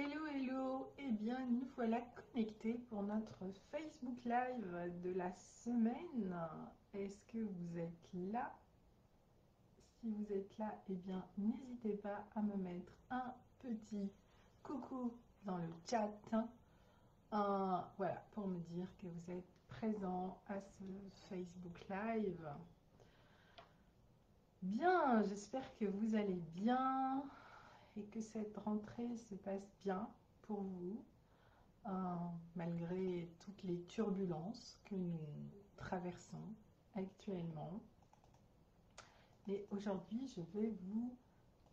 Hello, hello, et bien nous voilà connectés pour notre Facebook Live de la semaine. Est-ce que vous êtes là? Si vous êtes là, eh bien n'hésitez pas à me mettre un petit coucou dans le chat. Voilà, pour me dire que vous êtes présent à ce Facebook Live. Bien, j'espère que vous allez bien et que cette rentrée se passe bien pour vous. Malgré toutes les turbulences que nous traversons actuellement. Et aujourd'hui, je vais vous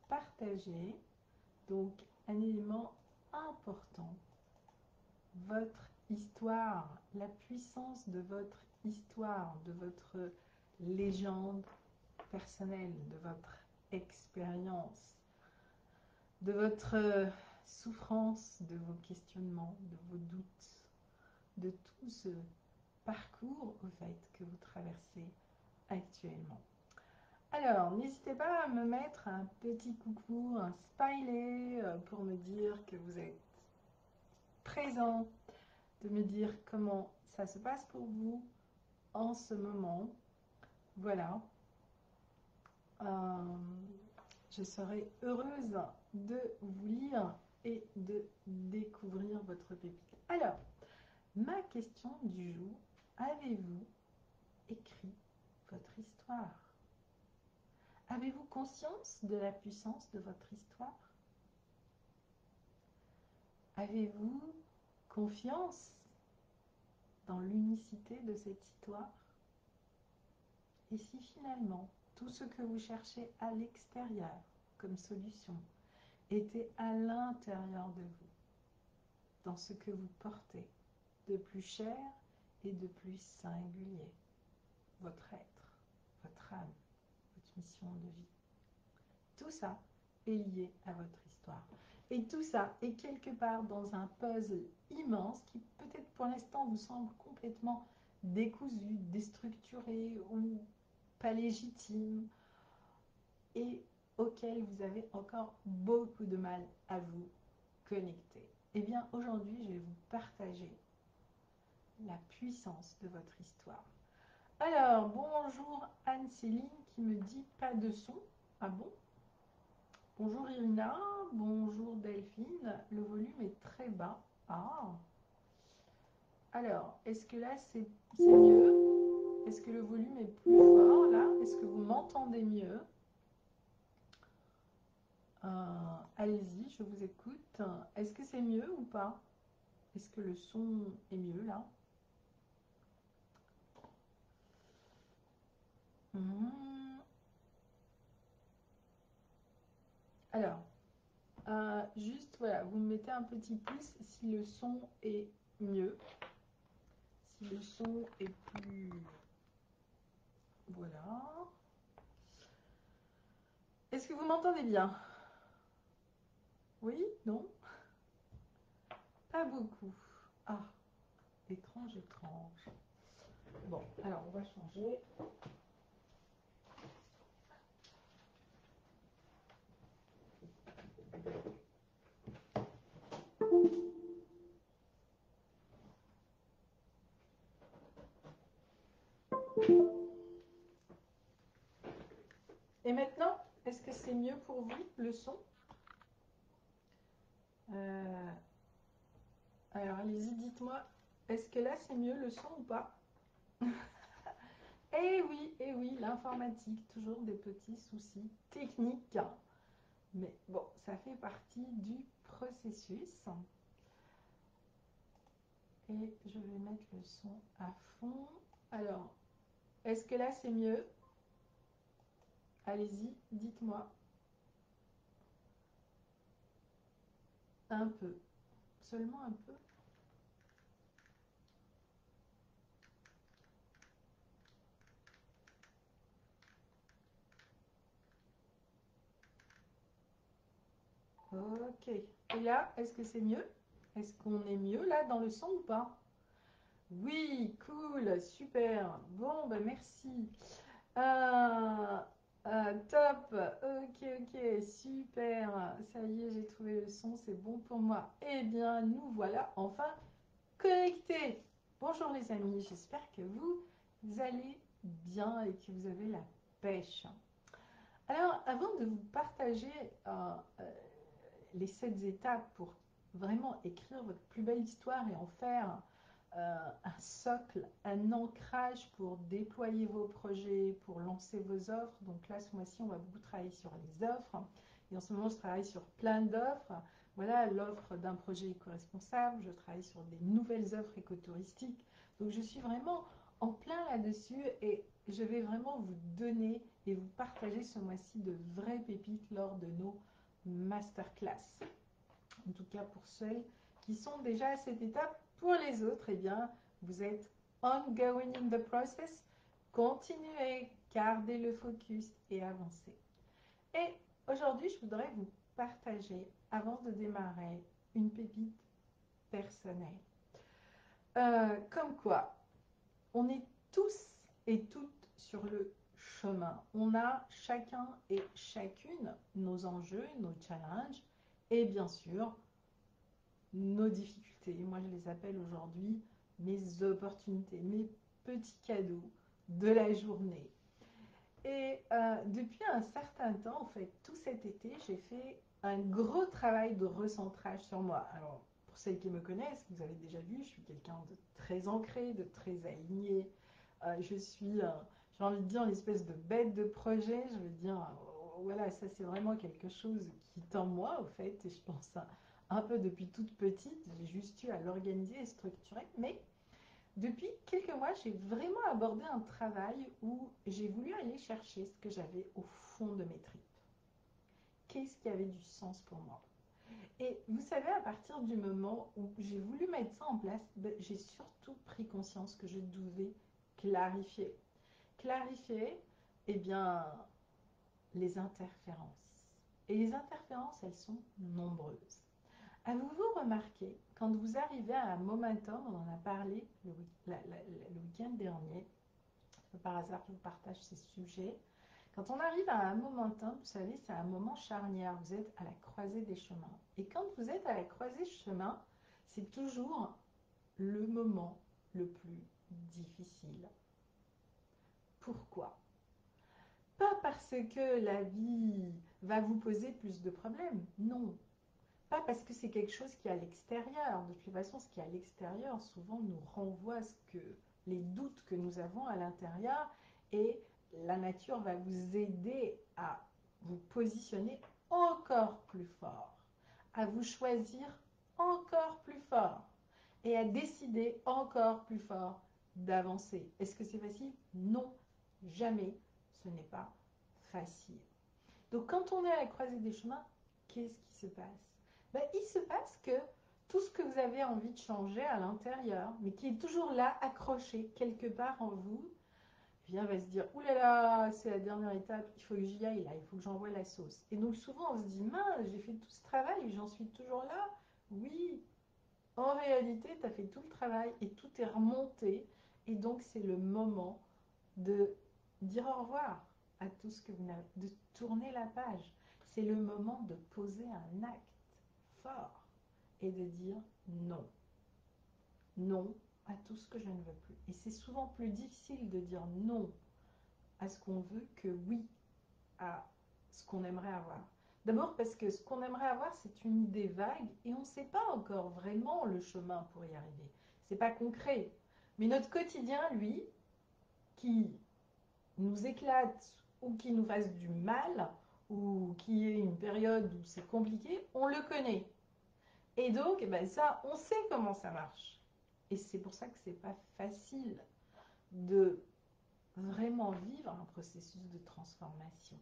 partager donc un élément important, votre histoire, la puissance de votre histoire, de votre légende personnelle, de votre expérience, de votre souffrance, de vos questionnements, de vos doutes, de tout ce parcours au fait que vous traversez actuellement. Alors, n'hésitez pas à me mettre un petit coucou, un smiley pour me dire que vous êtes présent, de me dire comment ça se passe pour vous en ce moment. Voilà. Je serai heureuse de vous lire et de découvrir votre pépite. Alors, ma question du jour, avez-vous écrit votre histoire? Avez-vous conscience de la puissance de votre histoire? Avez-vous confiance dans l'unicité de cette histoire? Et si finalement, tout ce que vous cherchez à l'extérieur comme solution était à l'intérieur de vous, dans ce que vous portez de plus cher et de plus singulier, votre être, votre âme, votre mission de vie. Tout ça est lié à votre histoire. Et tout ça est quelque part dans un puzzle immense qui peut-être pour l'instant vous semble complètement décousu, déstructuré ou pas légitime et auquel vous avez encore beaucoup de mal à vous connecter. Eh bien aujourd'hui je vais vous partager la puissance de votre histoire. Alors bonjour Anne-Céline qui me dit pas de son. Ah bon? Bonjour Irina, bonjour Delphine, le volume est très bas. Ah. Alors, est-ce que là c'est mieux? Est-ce que le volume est plus fort là? Est-ce que vous m'entendez mieux? Allez-y, je vous écoute. Est-ce que c'est mieux ou pas? Est-ce que le son est mieux là? Alors, juste voilà, vous me mettez un petit pouce si le son est mieux. Si le son est plus... Voilà. Est-ce que vous m'entendez bien? Oui? Non? Pas beaucoup. Ah, étrange, étrange. Bon, alors on va changer. Et maintenant, est-ce que c'est mieux pour vous, le son? Alors allez-y, dites-moi, est-ce que là c'est mieux le son ou pas? Eh oui, l'informatique, toujours des petits soucis techniques. Mais bon, ça fait partie du processus. Et je vais mettre le son à fond. Alors, est-ce que là c'est mieux? Allez-y, dites-moi. Un peu. Seulement un peu. Ok. Et là, est-ce que c'est mieux? Est-ce qu'on est mieux là dans le son ou pas? Oui, cool, super. Bon, ben merci. Euh, Top, ok, ok, super, ça y est, j'ai trouvé le son, c'est bon pour moi. Eh bien, nous voilà enfin connectés. Bonjour les amis, j'espère que vous allez bien et que vous avez la pêche. Alors, avant de vous partager les 7 étapes pour vraiment écrire votre plus belle histoire et en faire un socle, un ancrage pour déployer vos projets, pour lancer vos offres. Donc là, ce mois-ci, on va beaucoup travailler sur les offres. Et en ce moment, je travaille sur plein d'offres. Voilà, l'offre d'un projet éco-responsable. Je travaille sur des nouvelles offres écotouristiques. Donc, je suis vraiment en plein là-dessus et je vais vraiment vous donner et vous partager ce mois-ci de vraies pépites lors de nos masterclass. En tout cas, pour celles qui sont déjà à cette étape. Pour les autres, eh bien, vous êtes ongoing in the process. Continuez, gardez le focus et avancez. Et aujourd'hui, je voudrais vous partager, avant de démarrer, une pépite personnelle. Comme quoi, on est tous et toutes sur le chemin. On a chacun et chacune nos enjeux, nos challenges et bien sûr nos difficultés. Moi, je les appelle aujourd'hui mes opportunités, mes petits cadeaux de la journée. Et depuis un certain temps, en fait, tout cet été, j'ai fait un gros travail de recentrage sur moi. Alors, pour celles qui me connaissent, vous avez déjà vu, je suis quelqu'un de très ancré, de très aligné. Je suis, j'ai envie de dire, une espèce de bête de projet. Je veux dire, voilà, ça c'est vraiment quelque chose qui est en moi, au fait, et je pense un peu depuis toute petite. J'ai juste eu à l'organiser et structurer, mais depuis quelques mois, j'ai vraiment abordé un travail où j'ai voulu aller chercher ce que j'avais au fond de mes tripes. Qu'est-ce qui avait du sens pour moi? Et vous savez, à partir du moment où j'ai voulu mettre ça en place, j'ai surtout pris conscience que je devais clarifier. Clarifier, eh bien, les interférences. Et les interférences, elles sont nombreuses. Avez-vous remarqué, quand vous arrivez à un momentum, on en a parlé le week-end dernier, par hasard je vous partage ces sujets, quand on arrive à un momentum, vous savez, c'est un moment charnière, vous êtes à la croisée des chemins. Et quand vous êtes à la croisée des chemins, c'est toujours le moment le plus difficile. Pourquoi? Pas parce que la vie va vous poser plus de problèmes, non. Pas parce que c'est quelque chose qui est à l'extérieur. De toute façon, ce qui est à l'extérieur, souvent, nous renvoie à ce que les doutes que nous avons à l'intérieur et la nature va vous aider à vous positionner encore plus fort, à vous choisir encore plus fort et à décider encore plus fort d'avancer. Est-ce que c'est facile? Non, jamais. Ce n'est pas facile. Donc, quand on est à la croisée des chemins, qu'est-ce qui se passe? Il se passe que tout ce que vous avez envie de changer à l'intérieur, mais qui est toujours là, accroché quelque part en vous, va se dire, ouh là là, c'est la dernière étape, il faut que j'y aille là, il faut que j'envoie la sauce. Et donc souvent on se dit, mince, j'ai fait tout ce travail et j'en suis toujours là. Oui, en réalité, tu as fait tout le travail et tout est remonté. Et donc c'est le moment de dire au revoir à tout ce que vous n'avez, de tourner la page. C'est le moment de poser un acte fort et de dire non. Non à tout ce que je ne veux plus. Et c'est souvent plus difficile de dire non à ce qu'on veut que oui à ce qu'on aimerait avoir. D'abord parce que ce qu'on aimerait avoir, c'est une idée vague et on ne sait pas encore vraiment le chemin pour y arriver. C'est pas concret. Mais notre quotidien, lui, qui nous éclate ou qui nous fasse du mal ou qui est une période où c'est compliqué, on le connaît. Et donc, ça, on sait comment ça marche. Et c'est pour ça que c'est pas facile de vraiment vivre un processus de transformation.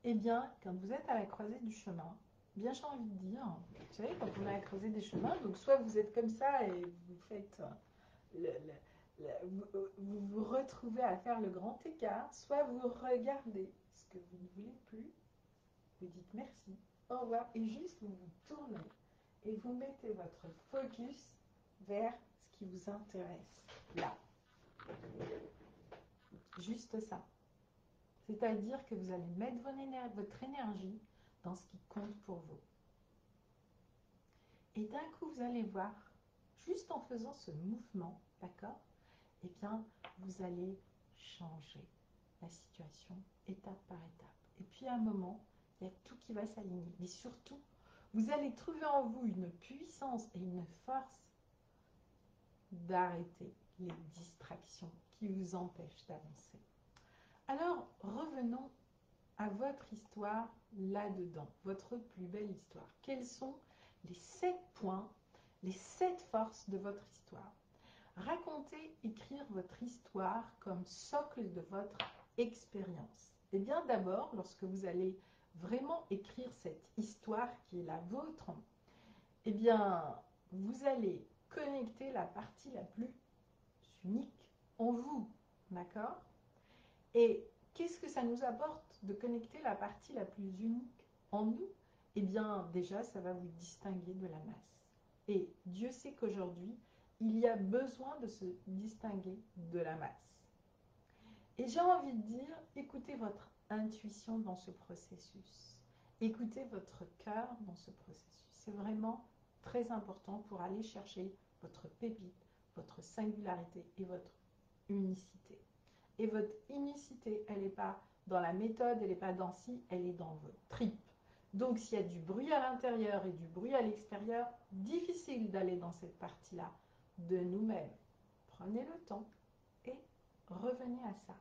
Eh bien, quand vous êtes à la croisée du chemin, bien j'ai envie de dire, vous savez, quand on est à la croisée des chemins, donc soit vous êtes comme ça et vous faites vous vous retrouvez à faire le grand écart, soit vous regardez ce que vous ne voulez plus, vous dites merci, au revoir, et juste vous vous tournez et vous mettez votre focus vers ce qui vous intéresse là. juste ça. C'est-à-dire que vous allez mettre votre énergie dans ce qui compte pour vous. Et d'un coup, vous allez voir, juste en faisant ce mouvement, d'accord, eh bien, vous allez changer la situation étape par étape. Et puis à un moment, il y a tout qui va s'aligner. Mais surtout, vous allez trouver en vous une puissance et une force d'arrêter les distractions qui vous empêchent d'avancer. Alors, revenons à votre histoire là-dedans, votre plus belle histoire. Quels sont les 7 points, les 7 forces de votre histoire? Raconter, écrire votre histoire comme socle de votre expérience. Eh bien d'abord, lorsque vous allez vraiment écrire cette histoire qui est la vôtre, eh bien vous allez connecter la partie la plus unique en vous, d'accord? Et qu'est-ce que ça nous apporte de connecter la partie la plus unique en nous? Eh bien déjà, ça va vous distinguer de la masse. Et Dieu sait qu'aujourd'hui, il y a besoin de se distinguer de la masse. Et j'ai envie de dire, écoutez votre intuition dans ce processus. Écoutez votre cœur dans ce processus. C'est vraiment très important pour aller chercher votre pépite, votre singularité et votre unicité. Et votre unicité, elle n'est pas dans la méthode, elle n'est pas dans ci, elle est dans vos tripes. Donc s'il y a du bruit à l'intérieur et du bruit à l'extérieur, difficile d'aller dans cette partie-là de nous-mêmes. Prenez le temps et revenez à ça.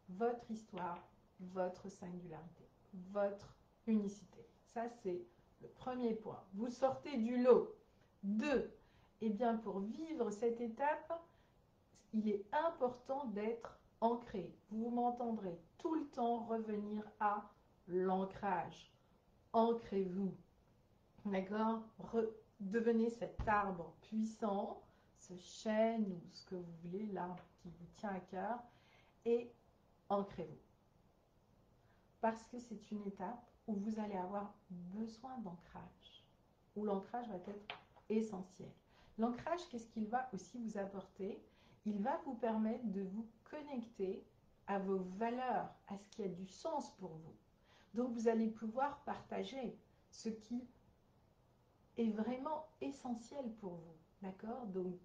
Votre histoire, votre singularité, votre unicité. Ça, c'est le premier point. Vous sortez du lot. 2. Eh bien, pour vivre cette étape, il est important d'être ancré. Vous m'entendrez tout le temps revenir à l'ancrage. Ancrez-vous. D'accord? Devenez cet arbre puissant, ce chêne ou ce que vous voulez, l'arbre qui vous tient à cœur, et ancrez-vous. Parce que c'est une étape où vous allez avoir besoin d'ancrage, où l'ancrage va être essentiel. L'ancrage, qu'est-ce qu'il va aussi vous apporter? Il va vous permettre de vous connecter à vos valeurs, à ce qui a du sens pour vous. Donc, vous allez pouvoir partager ce qui est vraiment essentiel pour vous. D'accord? Donc,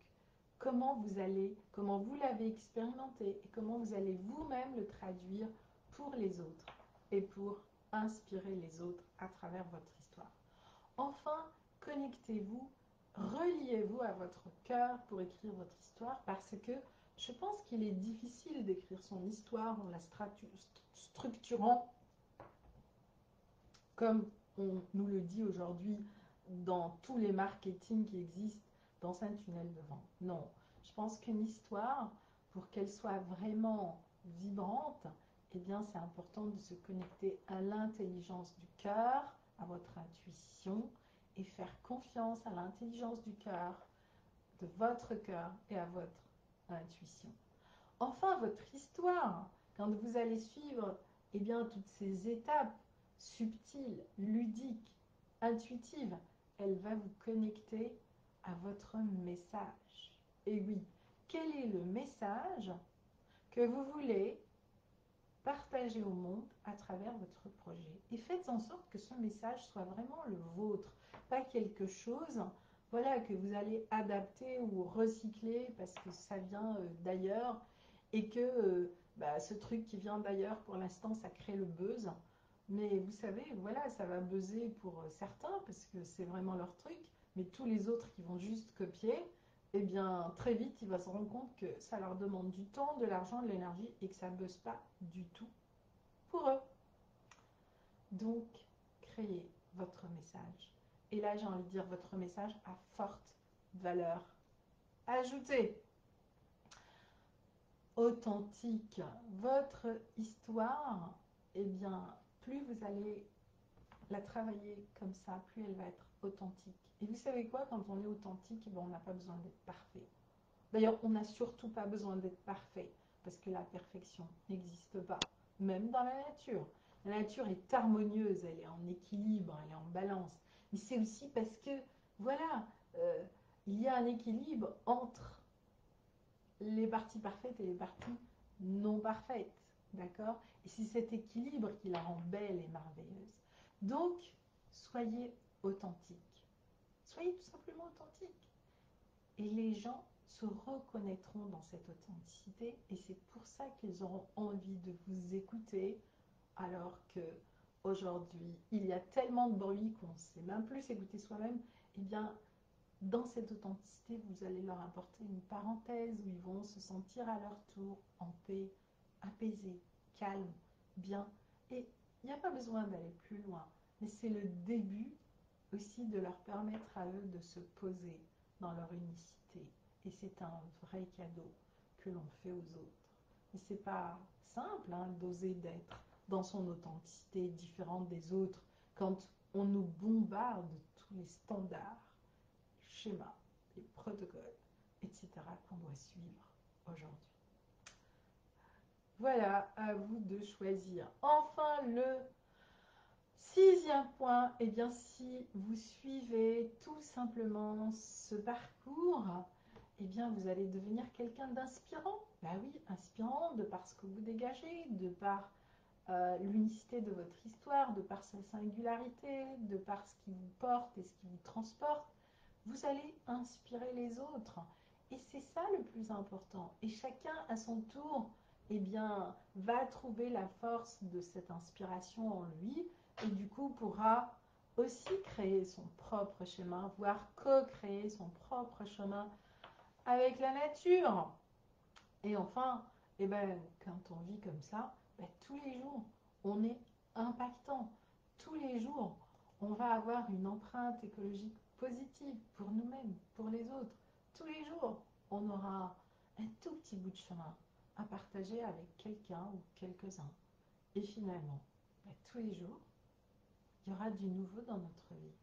comment vous l'avez expérimenté et comment vous allez vous-même le traduire pour les autres et pour inspirer les autres à travers votre histoire. Enfin, connectez-vous, reliez-vous à votre cœur pour écrire votre histoire parce que je pense qu'il est difficile d'écrire son histoire en la structurant comme on nous le dit aujourd'hui dans tous les marketing qui existent dans un tunnel de vente. Non, je pense qu'une histoire, pour qu'elle soit vraiment vibrante, eh bien c'est important de se connecter à l'intelligence du cœur, à votre intuition et faire confiance à l'intelligence du cœur, de votre cœur et à votre intuition. Enfin, votre histoire, quand vous allez suivre eh bien, toutes ces étapes subtiles, ludiques, intuitives, elle va vous connecter à votre message. Et oui, quel est le message que vous voulez partager au monde à travers votre projet? Et faites en sorte que ce message soit vraiment le vôtre, pas quelque chose voilà, que vous allez adapter ou recycler parce que ça vient d'ailleurs et que ce truc qui vient d'ailleurs, pour l'instant, ça crée le buzz. Mais vous savez, voilà, ça va buzzer pour certains parce que c'est vraiment leur truc, mais tous les autres qui vont juste copier, eh bien, très vite, ils vont se rendre compte que ça leur demande du temps, de l'argent, de l'énergie et que ça ne buzz pas du tout pour eux. Donc, créez votre message. Et là, j'ai envie de dire votre message à forte valeur ajoutée. Authentique. Votre histoire, eh bien, plus vous allez la travailler comme ça, plus elle va être authentique. Et vous savez quoi, quand on est authentique, eh bien, on n'a pas besoin d'être parfait. D'ailleurs, on n'a surtout pas besoin d'être parfait, parce que la perfection n'existe pas, même dans la nature. La nature est harmonieuse, elle est en équilibre, elle est en balance. Mais c'est aussi parce que, voilà, il y a un équilibre entre les parties parfaites et les parties non parfaite, d'accord? Et c'est cet équilibre qui la rend belle et merveilleuse. Donc, soyez authentique. Soyez tout simplement authentique. Et les gens se reconnaîtront dans cette authenticité et c'est pour ça qu'ils auront envie de vous écouter alors que aujourd'hui il y a tellement de bruit qu'on ne sait même plus s'écouter soi-même. Eh bien, dans cette authenticité, vous allez leur apporter une parenthèse où ils vont se sentir à leur tour en paix, apaisés, calmes, bien. Et il n'y a pas besoin d'aller plus loin, mais c'est le début aussi de leur permettre à eux de se poser dans leur unicité. Et c'est un vrai cadeau que l'on fait aux autres. Et c'est pas simple hein, d'oser d'être dans son authenticité différente des autres quand on nous bombarde tous les standards, les schémas, les protocoles, etc. qu'on doit suivre aujourd'hui. Voilà, à vous de choisir. Enfin, le sixième point, eh bien, si vous suivez tout simplement ce parcours, eh bien, vous allez devenir quelqu'un d'inspirant. Ben oui, inspirant de par ce que vous dégagez, de par l'unicité de votre histoire, de par sa singularité, de par ce qui vous porte et ce qui vous transporte. Vous allez inspirer les autres. Et c'est ça le plus important. Et chacun à son tour, eh bien, va trouver la force de cette inspiration en lui et du coup pourra aussi créer son propre chemin, voire co-créer son propre chemin avec la nature. Et enfin, eh ben, quand on vit comme ça, ben, tous les jours, on est impactant. Tous les jours, on va avoir une empreinte écologique positive pour nous-mêmes, pour les autres. Tous les jours, on aura un tout petit bout de chemin à partager avec quelqu'un ou quelques-uns. Et finalement, ben, tous les jours, il y aura du nouveau dans notre vie.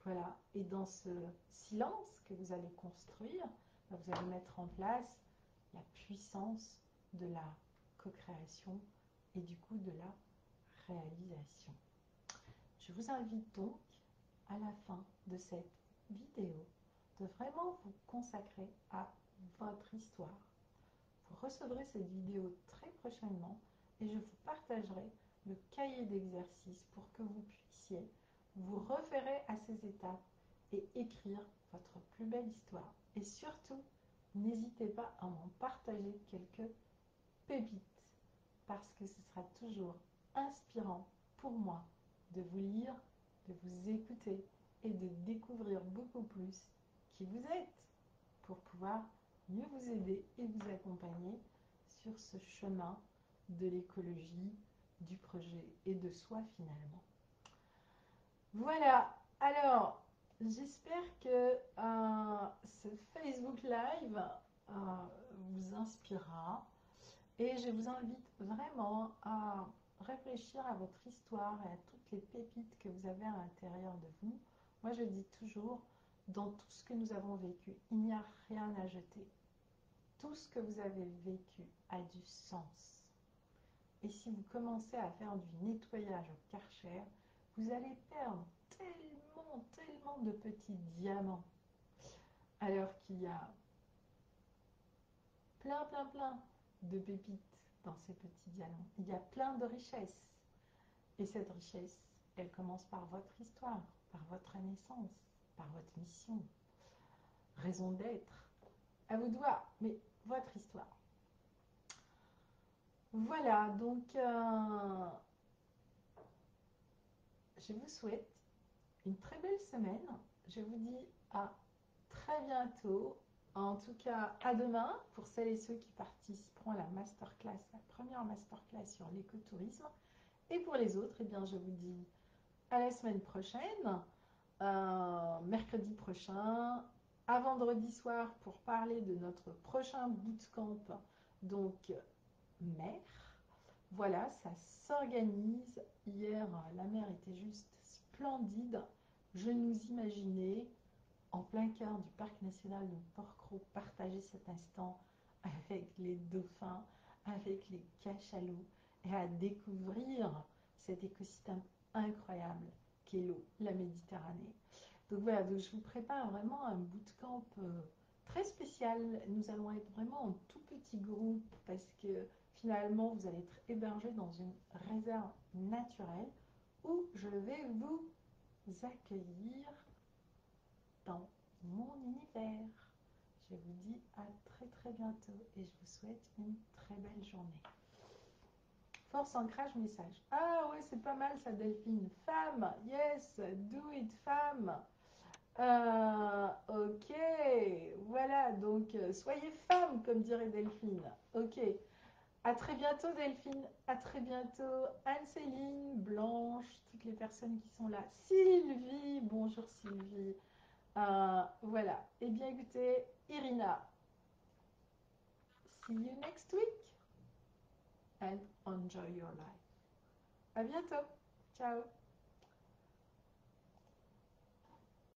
Voilà. Et dans ce silence que vous allez construire, ben, vous allez mettre en place la puissance de la co-création et du coup de la réalisation. Je vous invite donc à la fin de cette vidéo de vraiment vous consacrer à votre histoire. Vous recevrez cette vidéo très prochainement et je vous partagerai le cahier d'exercice pour que vous puissiez vous référer à ces étapes et écrire votre plus belle histoire. Et surtout, n'hésitez pas à m'en partager quelques pépites parce que ce sera toujours inspirant pour moi de vous lire, de vous écouter et de découvrir beaucoup plus qui vous êtes pour pouvoir mieux vous aider et vous accompagner sur ce chemin de l'écologie, du projet et de soi finalement. Voilà, alors j'espère que ce Facebook Live vous inspirera et je vous invite vraiment à réfléchir à votre histoire et à toutes les pépites que vous avez à l'intérieur de vous. Moi je dis toujours, dans tout ce que nous avons vécu, il n'y a rien à jeter. Tout ce que vous avez vécu a du sens. Et si vous commencez à faire du nettoyage au Karcher, vous allez perdre tellement de petits diamants. Alors qu'il y a plein de pépites dans ces petits diamants. Il y a plein de richesses. Et cette richesse, elle commence par votre histoire, par votre naissance, par votre mission, raison d'être. À vous de voir, mais votre histoire. Voilà, donc je vous souhaite une très belle semaine. Je vous dis à très bientôt. En tout cas, à demain pour celles et ceux qui participeront à la masterclass, la première masterclass sur l'écotourisme. Et pour les autres, eh bien, je vous dis à la semaine prochaine, mercredi prochain, à vendredi soir pour parler de notre prochain bootcamp, donc mer. Voilà, ça s'organise. Hier, la mer était juste splendide. Je nous imaginais en plein cœur du parc national de Porquerolles partager cet instant avec les dauphins, avec les cachalots et à découvrir cet écosystème incroyable qu'est l'eau, la Méditerranée. Donc voilà, donc je vous prépare vraiment un bootcamp très spécial. Nous allons être vraiment en tout petit groupe parce que finalement, vous allez être hébergé dans une réserve naturelle où je vais vous accueillir dans mon univers. Je vous dis à très très bientôt et je vous souhaite une très belle journée. Force ancrage message. Ah ouais, c'est pas mal ça, Delphine. Femme, yes, do it, femme. Ok, voilà, donc soyez femme, comme dirait Delphine. Ok, à très bientôt Delphine, à très bientôt Anne-Céline, Blanche, toutes les personnes qui sont là. Sylvie, bonjour Sylvie. Voilà, et bien écoutez, Irina, see you next week and enjoy your life. À bientôt, ciao.